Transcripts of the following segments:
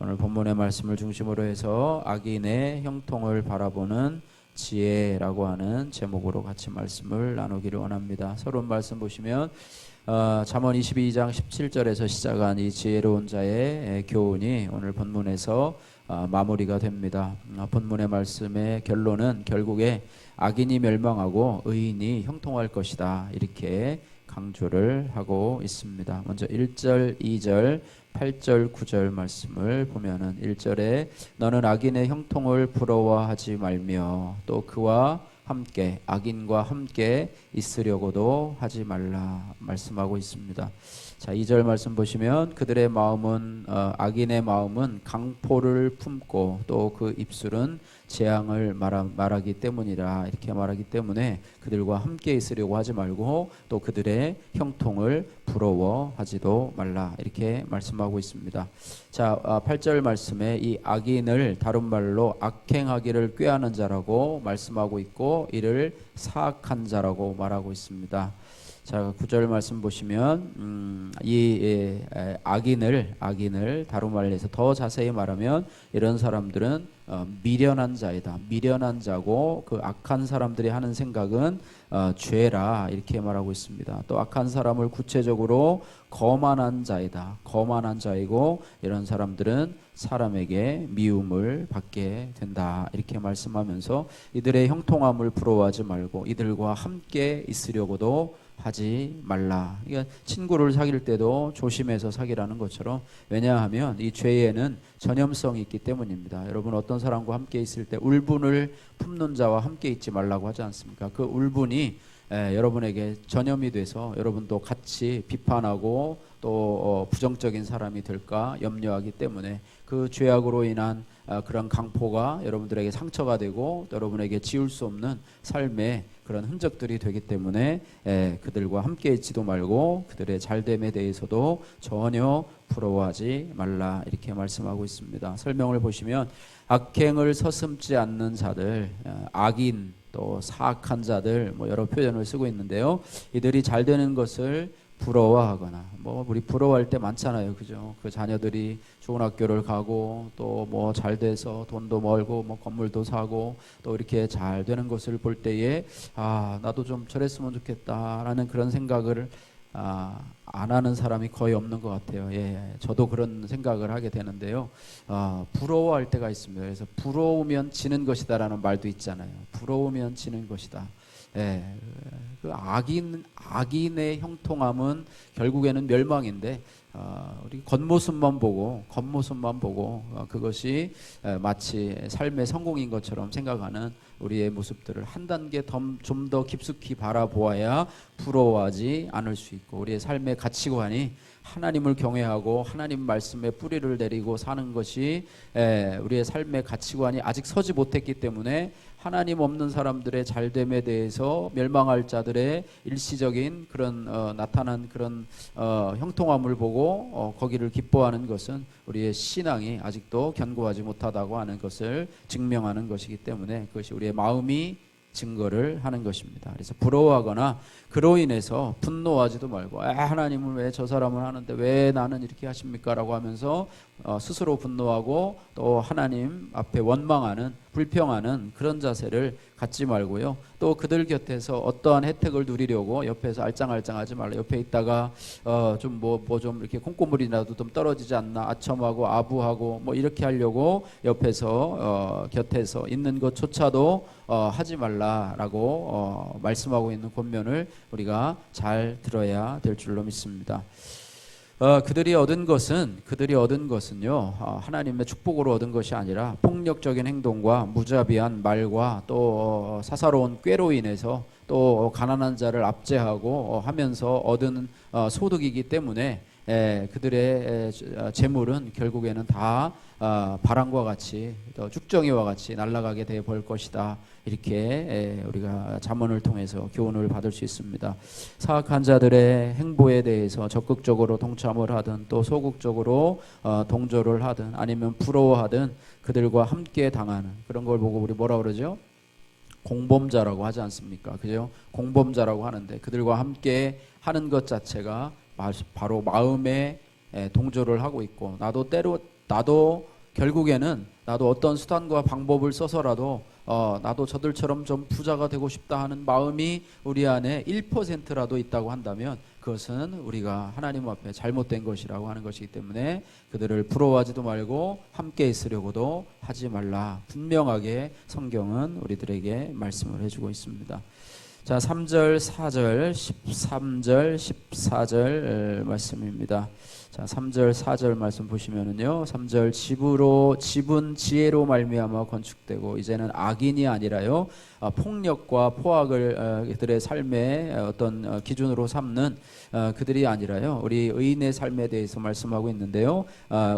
오늘 본문의 말씀을 중심으로 해서 악인의 형통을 바라보는 지혜라고 하는 제목으로 같이 말씀을 나누기를 원합니다. 서론 말씀 보시면 잠언 22장 17절에서 시작한 이 지혜로운 자의 교훈이 오늘 본문에서 마무리가 됩니다. 본문의 말씀의 결론은 결국에 악인이 멸망하고 의인이 형통할 것이다, 이렇게 강조를 하고 있습니다. 먼저 1절, 2절, 8절, 9절 말씀을 보면은 1절에 너는 악인의 형통을 부러워하지 말며 또 그와 함께 악인과 함께 있으려고도 하지 말라 말씀하고 있습니다. 자, 2절 말씀 보시면 그들의 마음은 악인의 마음은 강포를 품고 또 그 입술은 재앙을 말하기 때문이라, 이렇게 말하기 때문에 그들과 함께 있으려고 하지 말고 또 그들의 형통을 부러워하지도 말라, 이렇게 말씀하고 있습니다. 자, 8절 말씀에 이 악인을 다른 말로 악행하기를 꾀하는 자라고 말씀하고 있고 이를 사악한 자라고 말하고 있습니다. 자, 9절 말씀 보시면 이 악인을 다른 말로 해서 더 자세히 말하면 이런 사람들은 미련한 자이다. 미련한 자고 그 악한 사람들이 하는 생각은 죄라, 이렇게 말하고 있습니다. 또 악한 사람을 구체적으로 거만한 자이다. 거만한 자이고 이런 사람들은 사람에게 미움을 받게 된다, 이렇게 말씀하면서 이들의 형통함을 부러워하지 말고 이들과 함께 있으려고도 하지 말라. 그러니까 친구를 사귈 때도 조심해서 사귀라는 것처럼, 왜냐하면 이 죄에는 전염성이 있기 때문입니다. 여러분, 어떤 사람과 함께 있을 때 울분을 품는 자와 함께 있지 말라고 하지 않습니까? 그 울분이 여러분에게 전염이 돼서 여러분도 같이 비판하고 또 부정적인 사람이 될까 염려하기 때문에 그 죄악으로 인한 그런 강포가 여러분들에게 상처가 되고 여러분에게 지울 수 없는 삶의 그런 흔적들이 되기 때문에 그들과 함께 있지도 말고 그들의 잘됨에 대해서도 전혀 부러워하지 말라, 이렇게 말씀하고 있습니다. 설명을 보시면 악행을 서슴지 않는 자들, 악인, 또 사악한 자들, 여러 표현을 쓰고 있는데요. 이들이 잘 되는 것을 부러워하거나, 우리 부러워할 때 많잖아요, 그죠? 그 자녀들이 좋은 학교를 가고 또 잘 돼서 돈도 벌고 건물도 사고 또 이렇게 잘 되는 것을 볼 때에 나도 좀 저랬으면 좋겠다라는 그런 생각을 안 하는 사람이 거의 없는 것 같아요. 저도 그런 생각을 하게 되는데요. 부러워할 때가 있습니다. 그래서 부러우면 지는 것이다라는 말도 있잖아요. 부러우면 지는 것이다. 그 악인의 형통함은 결국에는 멸망인데 우리 겉모습만 보고 그것이 마치 삶의 성공인 것처럼 생각하는 우리의 모습들을 한 단계 좀 더 깊숙이 바라보아야 부러워하지 않을 수 있고, 우리의 삶의 가치관이 하나님을 경외하고 하나님 말씀에 뿌리를 내리고 사는 것이 우리의 삶의 가치관이 아직 서지 못했기 때문에 하나님 없는 사람들의 잘됨에 대해서 멸망할 자들의 일시적인 그런 나타난 그런 형통함을 보고 거기를 기뻐하는 것은 우리의 신앙이 아직도 견고하지 못하다고 하는 것을 증명하는 것이기 때문에 그것이 우리의 마음이 증거를 하는 것입니다. 그래서 부러워하거나 그로 인해서 분노하지도 말고 하나님은 왜 저 사람을 하는데 왜 나는 이렇게 하십니까? 라고 하면서 스스로 분노하고 또 하나님 앞에 원망하는, 불평하는 그런 자세를 갖지 말고요. 또 그들 곁에서 어떠한 혜택을 누리려고 옆에서 알짱알짱하지 말라. 옆에 있다가 좀 좀 이렇게 콩고물이라도 좀 떨어지지 않나, 아첨하고 아부하고 이렇게 하려고 옆에서 곁에서 있는 것조차도 하지 말라라고 말씀하고 있는 권면을 우리가 잘 들어야 될 줄로 믿습니다. 그들이 얻은 것은요, 하나님의 축복으로 얻은 것이 아니라 폭력적인 행동과 무자비한 말과 또 사사로운 꾀로 인해서 또 가난한 자를 압제하고 하면서 얻은 소득이기 때문에 그들의 재물은 결국에는 다 바람과 같이 또 쭉정이와 같이 날아가게 돼 볼 것이다, 이렇게 우리가 잠언을 통해서 교훈을 받을 수 있습니다. 사악한 자들의 행보에 대해서 적극적으로 동참을 하든 또 소극적으로 동조를 하든 아니면 부러워하든 그들과 함께 당하는 그런 걸 보고 우리 뭐라 그러죠? 공범자라고 하지 않습니까? 그죠? 공범자라고 하는데 그들과 함께 하는 것 자체가 바로 마음에 동조를 하고 있고, 나도 나도 결국에는 나도 어떤 수단과 방법을 써서라도 나도 저들처럼 좀 부자가 되고 싶다 하는 마음이 우리 안에 1%라도 있다고 한다면 그것은 우리가 하나님 앞에 잘못된 것이라고 하는 것이기 때문에 그들을 부러워하지도 말고 함께 있으려고도 하지 말라. 분명하게 성경은 우리들에게 말씀을 해주고 있습니다. 자, 3절, 4절, 13절, 14절 말씀입니다. 자, 3절, 4절 말씀 보시면은요. 3절 집은 지혜로 말미암아 건축되고 이제는 악인이 아니라요. 폭력과 포악을 그들의 삶의 어떤 기준으로 삼는 그들이 아니라요. 우리 의인의 삶에 대해서 말씀하고 있는데요.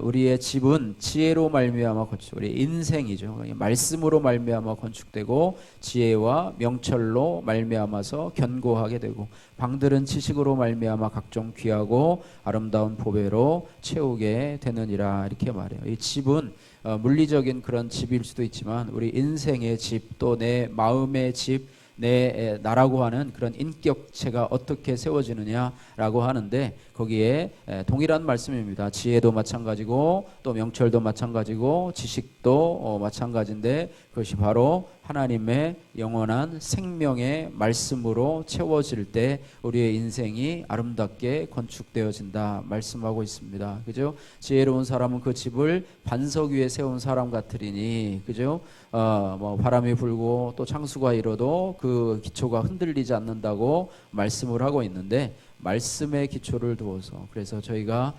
우리의 집은 지혜로 말미암아 건축, 우리 인생이죠. 말씀으로 말미암아 건축되고 지혜와 명철로 말미암아서 견고하게 되고 방들은 지식으로 말미암아 각종 귀하고 아름다운 보배로 채우게 되느니라 이렇게 말해요. 이 집은 물리적인 그런 집일 수도 있지만 우리 인생의 집 또 내 마음의 집 내 나라고 하는 그런 인격체가 어떻게 세워지느냐라고 하는데 거기에 동일한 말씀입니다. 지혜도 마찬가지고 또 명철도 마찬가지고 지식도 마찬가지인데 그것이 바로 하나님의 영원한 생명의 말씀으로 채워질 때 우리의 인생이 아름답게 건축되어진다 말씀하고 있습니다. 그죠? 지혜로운 사람은 그 집을 반석 위에 세운 사람 같으리니, 그죠? 뭐 바람이 불고 또 창수가 일어도 그 기초가 흔들리지 않는다고 말씀을 하고 있는데 말씀의 기초를 두어서 그래서 저희가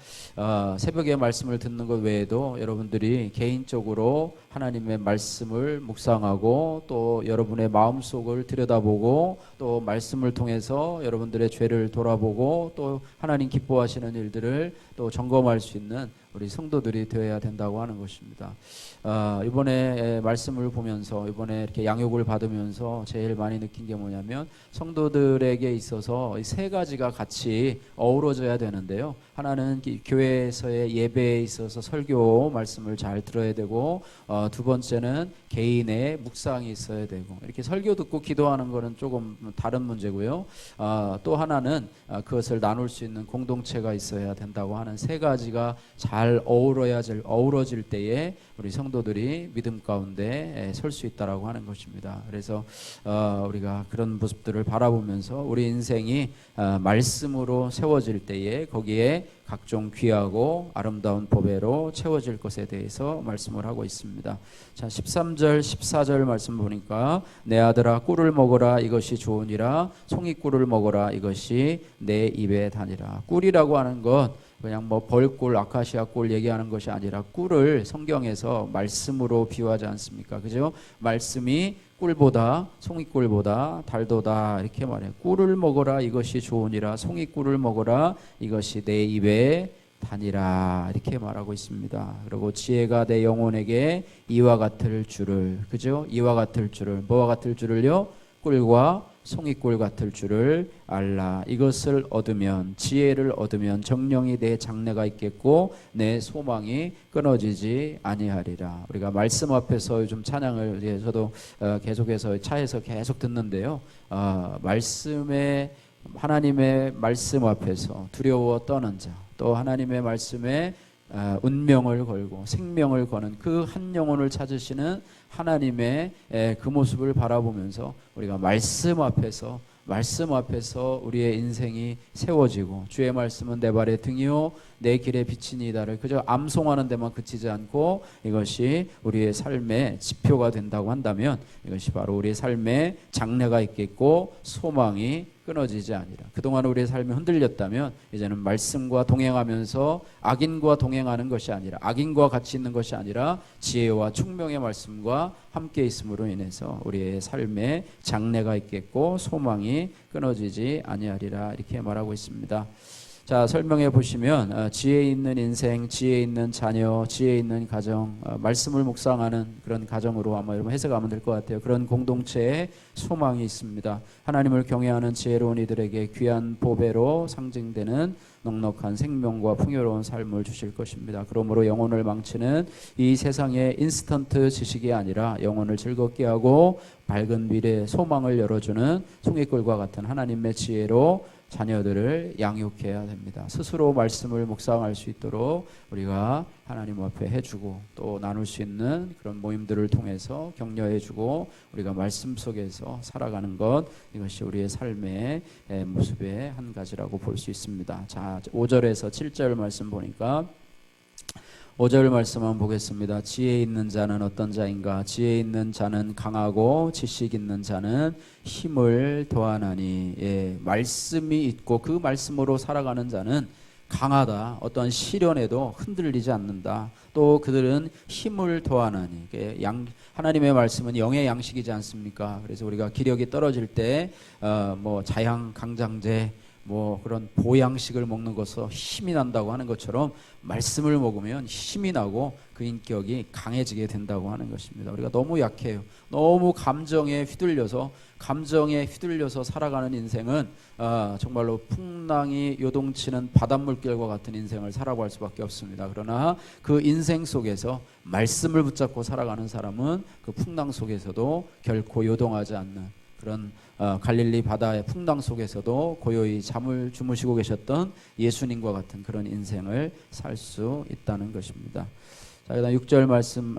새벽에 말씀을 듣는 것 외에도 여러분들이 개인적으로 하나님의 말씀을 묵상하고 또 여러분의 마음속을 들여다보고 또 말씀을 통해서 여러분들의 죄를 돌아보고 또 하나님 기뻐하시는 일들을 또 점검할 수 있는 우리 성도들이 되어야 된다고 하는 것입니다. 이번에 말씀을 보면서 이번에 이렇게 양육을 받으면서 제일 많이 느낀 게 뭐냐면 성도들에게 있어서 이 세 가지가 같이 어우러져야 되는데요. 하나는 교회에서의 예배에 있어서 설교 말씀을 잘 들어야 되고 두 번째는 개인의 묵상이 있어야 되고 이렇게 설교 듣고 기도하는 거는 조금 다른 문제고요. 또 하나는 그것을 나눌 수 있는 공동체가 있어야 된다고 하는 세 가지가 잘 어우러질 때에 우리 성도들이 믿음 가운데 설 수 있다라고 하는 것입니다. 그래서 우리가 그런 모습들을 바라보면서 우리 인생이 말씀으로 세워질 때에 거기에 각종 귀하고 아름다운 보배로 채워질 것에 대해서 말씀을 하고 있습니다. 자, 13절 14절 말씀 보니까 내 아들아 꿀을 먹어라 이것이 좋으니라 송이꿀을 먹어라 이것이 내 입에 다니라. 꿀이라고 하는 것 그냥 뭐 벌꿀, 아카시아 꿀 얘기하는 것이 아니라 꿀을 성경에서 말씀으로 비유하지 않습니까? 그죠? 말씀이 꿀보다 송이꿀보다 달도다 이렇게 말해요. 꿀을 먹어라 이것이 좋으니라 송이꿀을 먹어라 이것이 내 입에 다니라 이렇게 말하고 있습니다. 그리고 지혜가 내 영혼에게 이와 같을 줄을, 그죠? 이와 같을 줄을, 뭐와 같을 줄을요? 꿀과 송이꿀 같을 줄을 알라. 이것을 얻으면 지혜를 얻으면 정령이 내 장래가 있겠고 내 소망이 끊어지지 아니하리라. 우리가 말씀 앞에서 요즘 찬양을 저도 계속해서 차에서 계속 듣는데요. 말씀에 하나님의 말씀 앞에서 두려워 떠는 자, 또 하나님의 말씀에 운명을 걸고 생명을 거는 그 한 영혼을 찾으시는 하나님의 그 모습을 바라보면서 우리가 말씀 앞에서 우리의 인생이 세워지고 주의 말씀은 내 발의 등이요 내 길의 빛이니이다를 그저 암송하는 데만 그치지 않고 이것이 우리의 삶의 지표가 된다고 한다면 이것이 바로 우리의 삶에 장래가 있겠고 소망이 끊어지지 아니라 그동안 우리의 삶이 흔들렸다면 이제는 말씀과 동행하면서 악인과 동행하는 것이 아니라 악인과 같이 있는 것이 아니라 지혜와 총명의 말씀과 함께 있음으로 인해서 우리의 삶에 장래가 있겠고 소망이 끊어지지 아니하리라 이렇게 말하고 있습니다. 자, 설명해 보시면 지혜 있는 인생, 지혜 있는 자녀, 지혜 있는 가정, 말씀을 묵상하는 그런 가정으로 아마 여러분 해석하면 될 것 같아요. 그런 공동체에 소망이 있습니다. 하나님을 경외하는 지혜로운 이들에게 귀한 보배로 상징되는 넉넉한 생명과 풍요로운 삶을 주실 것입니다. 그러므로 영혼을 망치는 이 세상의 인스턴트 지식이 아니라 영혼을 즐겁게 하고 밝은 미래의 소망을 열어주는 송이꿀과 같은 하나님의 지혜로 자녀들을 양육해야 됩니다. 스스로 말씀을 묵상할 수 있도록 우리가 하나님 앞에 해주고 또 나눌 수 있는 그런 모임들을 통해서 격려해주고 우리가 말씀 속에서 살아가는 것, 이것이 우리의 삶의 모습의 한 가지라고 볼 수 있습니다. 자, 5절에서 7절 말씀 보니까 5절 말씀 한번 보겠습니다. 지혜 있는 자는 어떤 자인가? 지혜 있는 자는 강하고 지식 있는 자는 힘을 더하나니. 말씀이 있고 그 말씀으로 살아가는 자는 강하다. 어떤 시련에도 흔들리지 않는다. 또 그들은 힘을 더하나니. 하나님의 말씀은 영의 양식이지 않습니까? 그래서 우리가 기력이 떨어질 때 자양 강장제 그런 보양식을 먹는 것으로 힘이 난다고 하는 것처럼 말씀을 먹으면 힘이 나고 그 인격이 강해지게 된다고 하는 것입니다. 우리가 너무 약해요. 너무 감정에 휘둘려서 살아가는 인생은 정말로 풍랑이 요동치는 바닷물결과 같은 인생을 살아갈 수밖에 없습니다. 그러나 그 인생 속에서 말씀을 붙잡고 살아가는 사람은 그 풍랑 속에서도 결코 요동하지 않는 그런 갈릴리 바다의 풍랑 속에서도 고요히 잠을 주무시고 계셨던 예수님과 같은 그런 인생을 살 수 있다는 것입니다. 자, 그다음 6절 말씀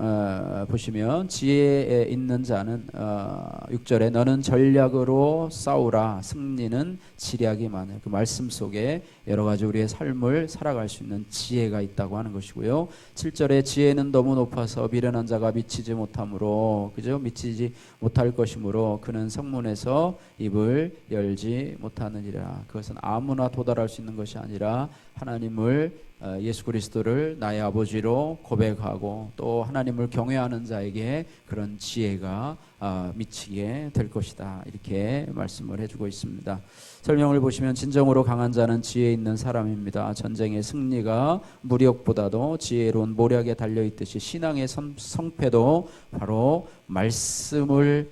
보시면 지혜에 있는 자는 6절에 너는 전략으로 싸우라 승리는 지략이 많을. 그 말씀 속에 여러 가지 우리의 삶을 살아갈 수 있는 지혜가 있다고 하는 것이고요. 7절에 지혜는 너무 높아서 미련한 자가 미치지 못하므로 미치지 못할 것이므로 그는 성문에서 입을 열지 못하느니라. 그것은 아무나 도달할 수 있는 것이 아니라 하나님을 예수 그리스도를 나의 아버지로 고백하고 또 하나님을 경외하는 자에게 그런 지혜가 미치게 될 것이다. 이렇게 말씀을 해주고 있습니다. 설명을 보시면 진정으로 강한 자는 지혜 있는 사람입니다. 전쟁의 승리가 무력보다도 지혜로운 모략에 달려있듯이 신앙의 성패도 바로 말씀을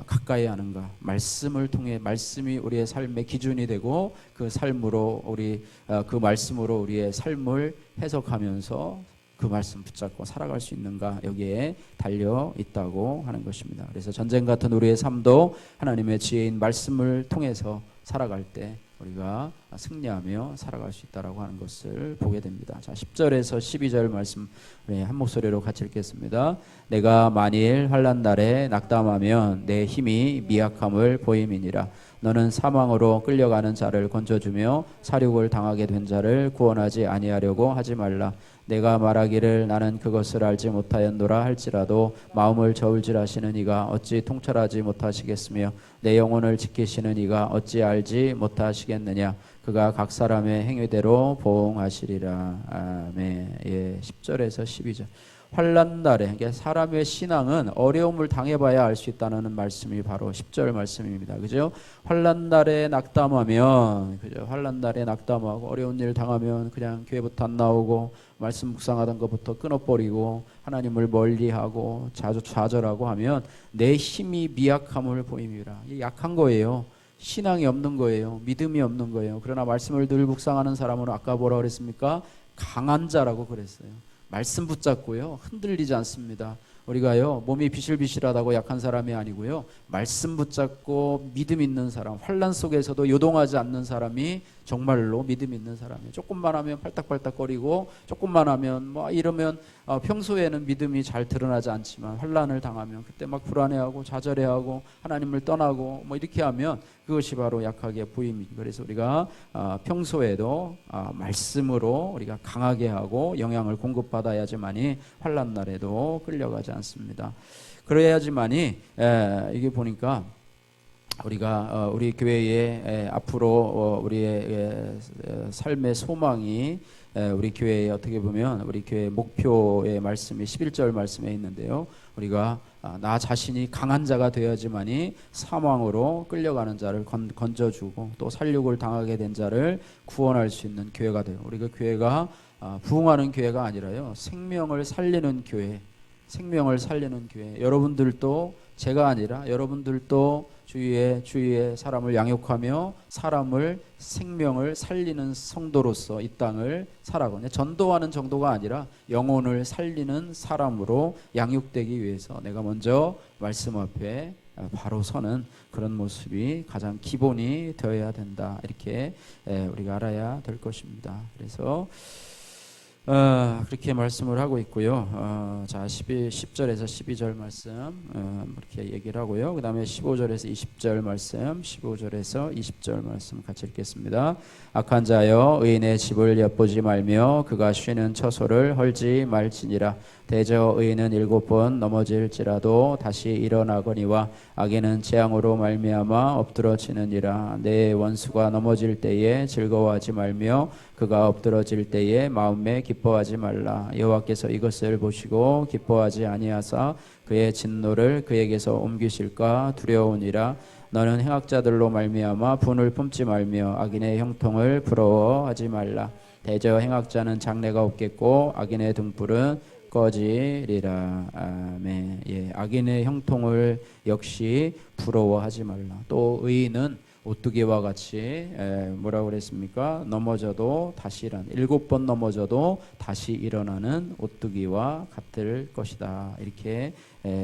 가까이 하는가, 말씀을 통해 말씀이 우리의 삶의 기준이 되고 그 삶으로 그 말씀으로 우리의 삶을 해석하면서 그 말씀 붙잡고 살아갈 수 있는가, 여기에 달려 있다고 하는 것입니다. 그래서 전쟁 같은 우리의 삶도 하나님의 지혜인 말씀을 통해서 살아갈 때 우리가 승리하며 살아갈 수 있다라고 하는 것을 보게 됩니다. 자, 10절에서 12절 말씀 한 목소리로 같이 읽겠습니다. 내가 만일 환난 날에 낙담하면 내 힘이 미약함을 보임이니라. 너는 사망으로 끌려가는 자를 건져주며 사륙을 당하게 된 자를 구원하지 아니하려고 하지 말라. 내가 말하기를 나는 그것을 알지 못하였노라 할지라도 마음을 저울질하시는 이가 어찌 통찰하지 못하시겠으며 내 영혼을 지키시는 이가 어찌 알지 못하시겠느냐. 그가 각 사람의 행위대로 보응하시리라. 아멘. 10절에서 12절. 환난 날에 사람의 신앙은 어려움을 당해봐야 알 수 있다는 말씀이 바로 10절 말씀입니다. 그죠? 환난 날에 낙담하면, 그죠? 환난 날에 낙담하고 어려운 일 당하면 그냥 교회부터 안 나오고 말씀 묵상하던 것부터 끊어버리고 하나님을 멀리하고 좌절하고 하면 내 힘이 미약함을 보임이라. 약한 거예요. 신앙이 없는 거예요. 믿음이 없는 거예요. 그러나 말씀을 늘 묵상하는 사람은 아까 뭐라 그랬습니까? 강한 자라고 그랬어요. 말씀 붙잡고요, 흔들리지 않습니다. 우리가요, 몸이 비실비실하다고 약한 사람이 아니고요, 말씀 붙잡고 믿음 있는 사람, 환난 속에서도 요동하지 않는 사람이 정말로 믿음 있는 사람이에요. 조금만 하면 팔딱팔딱거리고 조금만 하면 이러면 평소에는 믿음이 잘 드러나지 않지만 환난을 당하면 그때 막 불안해하고 좌절해하고 하나님을 떠나고 이렇게 하면 그것이 바로 약하게 보입니다. 그래서 우리가 평소에도 말씀으로 우리가 강하게 하고 영향을 공급받아야지만이 환난 날에도 끌려가지 않습니다. 그래야지만이 이게 보니까 우리가 우리 교회의 앞으로 우리의 삶의 소망이 우리 교회에 어떻게 보면 우리 교회 목표의 말씀이 11절 말씀에 있는데요. 우리가 나 자신이 강한 자가 되어야지만이 사망으로 끌려가는 자를 건져주고 또 살육을 당하게 된 자를 구원할 수 있는 교회가 돼요. 우리가 교회가 부흥하는 교회가 아니라요, 생명을 살리는 교회, 생명을 살리는 교회. 여러분들도 제가 아니라 여러분들도 주위에 사람을 양육하며 사람을 생명을 살리는 성도로서 이 땅을 살아가고 전도하는 정도가 아니라 영혼을 살리는 사람으로 양육되기 위해서 내가 먼저 말씀 앞에 바로 서는 그런 모습이 가장 기본이 되어야 된다. 이렇게 우리가 알아야 될 것입니다. 그래서 그렇게 말씀을 하고 있고요. 자, 10절에서 12절 말씀 이렇게 얘기를 하고요. 그 다음에 15절에서 20절 말씀, 15절에서 20절 말씀 같이 읽겠습니다. 악한 자여 의인의 집을 엿보지 말며 그가 쉬는 처소를 헐지 말지니라. 대저 의인은 7번 넘어질지라도 다시 일어나거니와 악인은 재앙으로 말미암아 엎드러지느니라. 내 원수가 넘어질 때에 즐거워하지 말며 그가 엎드러질 때에 마음에 기뻐하지 말라. 여호와께서 이것을 보시고 기뻐하지 아니하사 그의 진노를 그에게서 옮기실까 두려우니라. 너는 행악자들로 말미암아 분을 품지 말며 악인의 형통을 부러워하지 말라. 대저 행악자는 장래가 없겠고 악인의 등불은 꺼지리라. 아멘. 예, 악인의 형통을 역시 부러워하지 말라. 또 의인은 오뚜기와 같이 뭐라고 그랬습니까? 넘어져도 다시 일어나 7번 넘어져도 다시 일어나는 오뚜기와 같을 것이다. 이렇게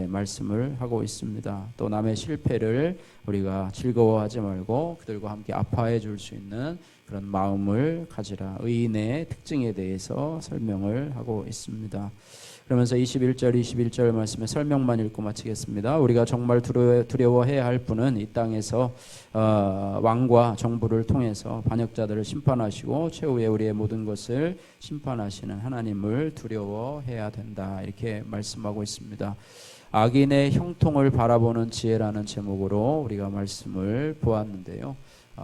말씀을 하고 있습니다. 또 남의 실패를 우리가 즐거워하지 말고 그들과 함께 아파해 줄 수 있는 그런 마음을 가지라. 의인의 특징에 대해서 설명을 하고 있습니다. 그러면서 21절 말씀의 설명만 읽고 마치겠습니다. 우리가 정말 두려워해야 할 분은 이 땅에서 왕과 정부를 통해서 반역자들을 심판하시고 최후에 우리의 모든 것을 심판하시는 하나님을 두려워해야 된다. 이렇게 말씀하고 있습니다. 악인의 형통을 바라보는 지혜라는 제목으로 우리가 말씀을 보았는데요.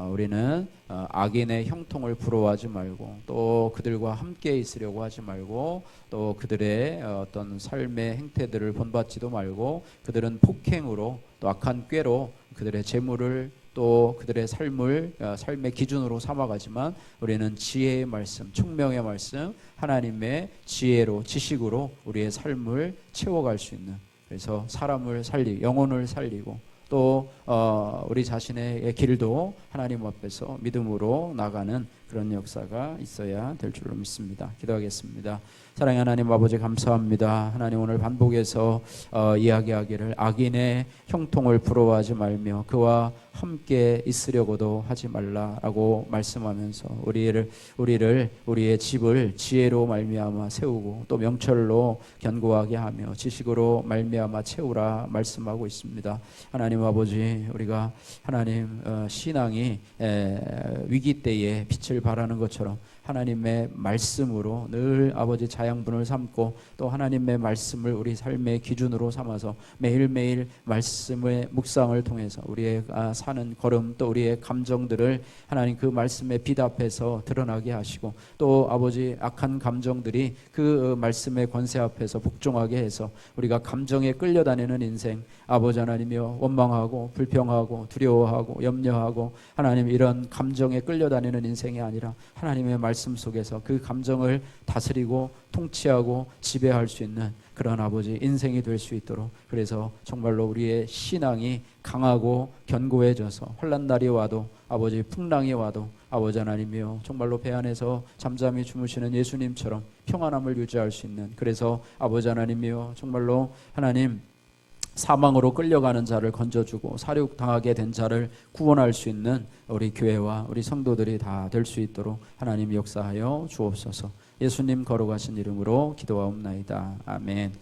우리는 악인의 형통을 부러워하지 말고 또 그들과 함께 있으려고 하지 말고 또 그들의 어떤 삶의 행태들을 본받지도 말고 그들은 폭행으로 또 악한 꾀로 그들의 재물을 또 그들의 삶의 기준으로 삼아가지만 우리는 지혜의 말씀, 총명의 말씀, 하나님의 지혜로 지식으로 우리의 삶을 채워갈 수 있는, 그래서 사람을 살리고 영혼을 살리고 또 우리 자신의 길도 하나님 앞에서 믿음으로 나가는 그런 역사가 있어야 될 줄로 믿습니다. 기도하겠습니다. 사랑의 하나님 아버지 감사합니다. 하나님 오늘 반복해서 이야기하기를 악인의 형통을 부러워하지 말며 그와 함께 있으려고도 하지 말라라고 말씀하면서 우리의 집을 지혜로 말미암아 세우고 또 명철로 견고하게 하며 지식으로 말미암아 채우라 말씀하고 있습니다. 하나님 아버지 우리가 하나님 신앙이 위기 때에 빛을 발하는 것처럼 하나님의 말씀으로 늘 아버지 자양분을 삼고 또 하나님의 말씀을 우리 삶의 기준으로 삼아서 매일매일 말씀의 묵상을 통해서 우리의 사는 걸음 또 우리의 감정들을 하나님 그 말씀에 비답해서 드러나게 하시고 또 아버지 악한 감정들이 그 말씀의 권세 앞에서 복종하게 해서 우리가 감정에 끌려다니는 인생 아버지 하나님이여 원망하고 불평하고 두려워하고 염려하고 하나님 이런 감정에 끌려다니는 인생이 아니라 하나님의 말씀 속에서 그 감정을 다스리고 통치하고 지배할 수 있는 그런 아버지 인생이 될 수 있도록 그래서 정말로 우리의 신앙이 강하고 견고해져서 환난날이 와도 아버지 풍랑이 와도 아버지 하나님이여 정말로 배 안에서 잠잠히 주무시는 예수님처럼 평안함을 유지할 수 있는 그래서 아버지 하나님이여 정말로 하나님 사망으로 끌려가는 자를 건져주고 사륙당하게 된 자를 구원할 수 있는 우리 교회와 우리 성도들이 다 될 수 있도록 하나님 역사하여 주옵소서. 예수님 거룩하신 이름으로 기도하옵나이다. 아멘.